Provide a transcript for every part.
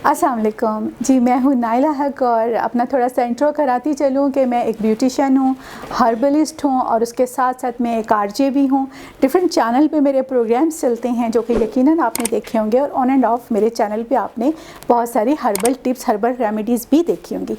अस्सलाम वालेकुम जी, मैं हूँ नाइला हक और अपना थोड़ा सा इंट्रो कराती चलूँ कि मैं एक ब्यूटिशियन हूँ, हर्बलिस्ट हूँ और उसके साथ साथ मैं एक आरजे भी हूँ। डिफरेंट चैनल पे मेरे प्रोग्राम्स चलते हैं जो कि यकीनन आपने देखे होंगे और ऑन एंड ऑफ मेरे चैनल पे आपने बहुत सारी हर्बल टिप्स, हर्बल रेमेडीज़ भी देखी होंगी।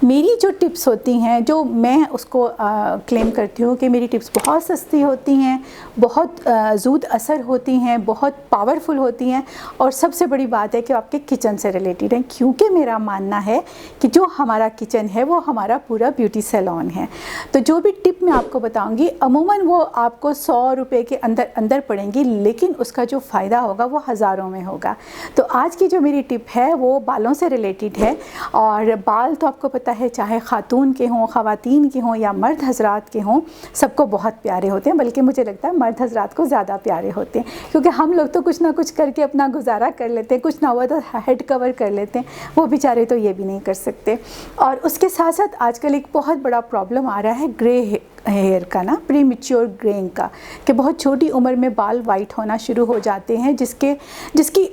मेरी जो टिप्स होती हैं, जो मैं उसको क्लेम करती हूँ कि मेरी टिप्स बहुत सस्ती होती हैं, बहुत ज़ूद असर होती हैं, बहुत पावरफुल होती हैं और सबसे बड़ी बात है कि आपके किचन से रिलेटेड हैं, क्योंकि मेरा मानना है कि जो हमारा किचन है वो हमारा पूरा ब्यूटी सैलून है। तो जो भी टिप मैं आपको बताऊंगी अमूमन वो आपको 100 रुपये के अंदर अंदर पड़ेंगी, लेकिन उसका जो फ़ायदा होगा वो हज़ारों में होगा। तो आज की जो मेरी टिप है वो बालों से रिलेटेड है। और बाल तो आपको पता है, चाहे ख़ातून के हों, ख़वातीन के हों या मर्द हजरात के हों, सबको बहुत प्यारे होते हैं। बल्कि मुझे लगता है मर्द हजरात को ज़्यादा प्यारे होते हैं, क्योंकि हम लोग तो कुछ ना कुछ करके अपना गुजारा कर लेते हैं, कुछ ना हुआ तो हेड कवर कर लेते हैं, वो बेचारे तो ये भी नहीं कर सकते। और उसके साथ साथ आजकल एक बहुत बड़ा प्रॉब्लम आ रहा है ग्रे हेयर का ना, प्री मैच्योर ग्रेइंग का, कि बहुत छोटी उम्र में बाल वाइट होना शुरू हो जाते हैं, जिसकी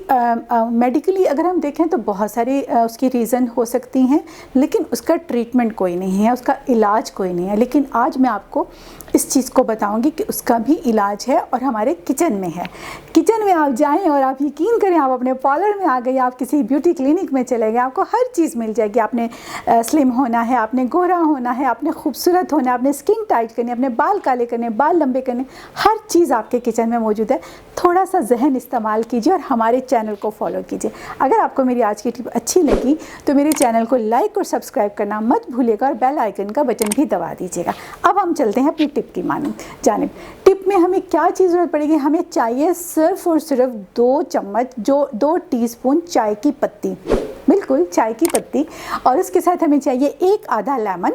मेडिकली अगर हम देखें तो बहुत सारी उसकी रीज़न हो सकती हैं, लेकिन उसका ट्रीटमेंट कोई नहीं है, उसका इलाज कोई नहीं है। लेकिन आज मैं आपको इस चीज़ को बताऊंगी कि उसका भी इलाज है और हमारे किचन में है। किचन में आप जाएं और आप यकीन करें, आप अपने पार्लर में आ गए, आप किसी ब्यूटी क्लिनिक में चले गए, आपको हर चीज़ मिल जाएगी। आपने स्लिम होना है, आपने गोरा होना है, आपने खूबसूरत होना है, आपने स्किन टाइट करनी है, अपने बाल काले करने, बाल लंबे करने, हर चीज़ आपके किचन में मौजूद है। थोड़ा सा जहन इस्तेमाल कीजिए और हमारे चैनल को फॉलो कीजिए। अगर आपको मेरी आज की टिप अच्छी लगी तो मेरे चैनल को लाइक और सब्सक्राइब करना मत भूलिएगा और बेल आइकन का बटन भी दबा दीजिएगा। अब हम चलते हैं अपनी टिप की जानिब। टिप में हमें क्या चीज़ ज़रूरत पड़ेगी? हमें चाहिए सिर्फ और सिर्फ 2 चम्मच, जो 2 टीस्पून चाय की पत्ती, बिल्कुल चाय की पत्ती, और उसके साथ हमें चाहिए 1 आधा लेमन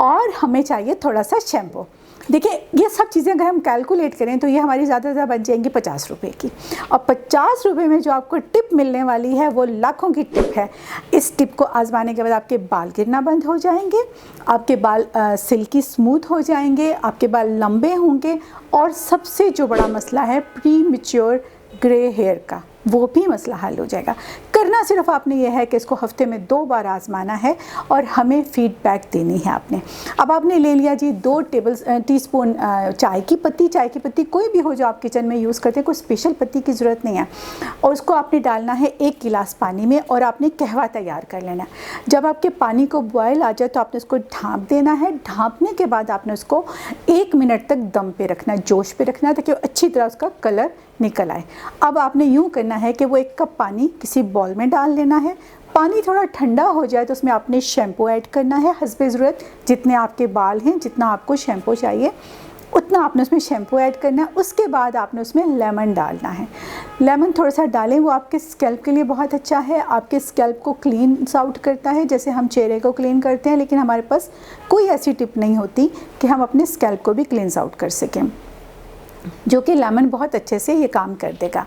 और हमें चाहिए थोड़ा सा शैम्पू। देखिए, ये सब चीज़ें अगर हम कैलकुलेट करें तो ये हमारी ज़्यादा से ज़्यादा बन जाएंगी 50 रुपये की, और 50 रुपये में जो आपको टिप मिलने वाली है वो लाखों की टिप है। इस टिप को आजमाने के बाद आपके बाल गिरना बंद हो जाएंगे, आपके बाल सिल्की स्मूथ हो जाएंगे, आपके बाल लंबे होंगे, और सबसे जो बड़ा मसला है प्री मैच्योर ग्रे हेयर का, वो भी मसला हल हो जाएगा। करना सिर्फ आपने ये है कि इसको हफ्ते में 2 बार आजमाना है और हमें फीडबैक देनी है आपने। अब आपने ले लिया जी 2 टीस्पून चाय की पत्ती कोई भी हो जो आप किचन में यूज़ करते हैं, कोई स्पेशल पत्ती की ज़रूरत नहीं है, और उसको आपने डालना है 1 गिलास पानी में और आपने कहवा तैयार कर लेना है। जब आपके पानी को बॉयल आ जाए तो आपने उसको ढाँप देना है। ढाँपने के बाद आपने उसको 1 मिनट तक दम पे रखना है, जोश पे रखना है, ताकि अच्छी तरह उसका कलर निकल आए। अब आपने यूँ करना है कि वो 1 कप पानी किसी बॉल में डाल लेना है। पानी थोड़ा ठंडा हो जाए तो उसमें आपने शैम्पू ऐड करना है हस्बे ज़रूरत। जितने आपके बाल हैं, जितना आपको शैम्पू चाहिए उतना आपने उसमें शैम्पू ऐड करना है। उसके बाद आपने उसमें लेमन डालना है। लेमन थोड़ा सा डालें, वो आपके स्कैल्प के लिए बहुत अच्छा है, आपके स्कैल्प को क्लीन्स आउट करता है, जैसे हम चेहरे को क्लीन करते हैं। लेकिन हमारे पास कोई ऐसी टिप नहीं होती कि हम अपने स्कैल्प को भी क्लीन्स आउट कर सकें, जो कि लेमन बहुत अच्छे से ये काम कर देगा।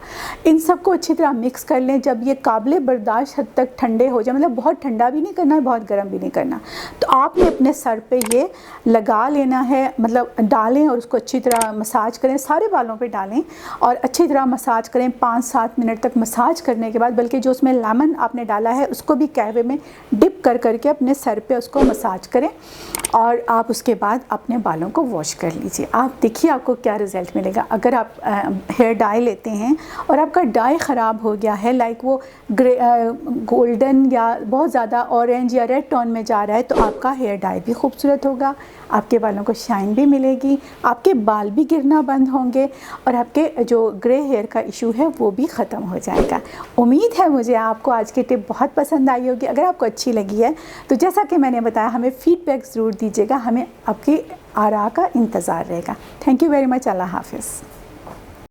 इन सबको अच्छी तरह मिक्स कर लें। जब ये काबिल बर्दाश्त हद तक ठंडे हो जाए, मतलब बहुत ठंडा भी नहीं करना है, बहुत गर्म भी नहीं करना, तो आपने अपने सर पे ये लगा लेना है, मतलब डालें और उसको अच्छी तरह मसाज करें, सारे बालों पे डालें और अच्छी तरह मसाज करें। 5-7 मिनट तक मसाज करने के बाद, बल्कि जो उसमें लेमन आपने डाला है उसको भी कहवे में डिप कर करके अपने सर पे उसको मसाज करें, और आप उसके बाद अपने बालों को वॉश कर लीजिए। आप देखिए आपको क्या रिज़ल्ट मिलेगा। अगर आप हेयर डाई लेते हैं और आपका डाई ख़राब हो गया है, लाइक वो गोल्डन या बहुत ज़्यादा ऑरेंज या रेड टोन में जा रहा है, तो आपका हेयर डाई भी खूबसूरत होगा, आपके बालों को शाइन भी मिलेगी, आपके बाल भी गिरना बंद होंगे और आपके जो ग्रे हेयर का इशू है वो भी ख़त्म हो जाएगा। उम्मीद है मुझे आपको आज की टिप बहुत पसंद आई होगी। अगर आपको अच्छी लगी है तो जैसा कि मैंने बताया, हमें फ़ीडबैक ज़रूर दीजिएगा, हमें आपकी आरा का इंतज़ार रहेगा। Thank you very much. अल्लाह हाफ़िज़।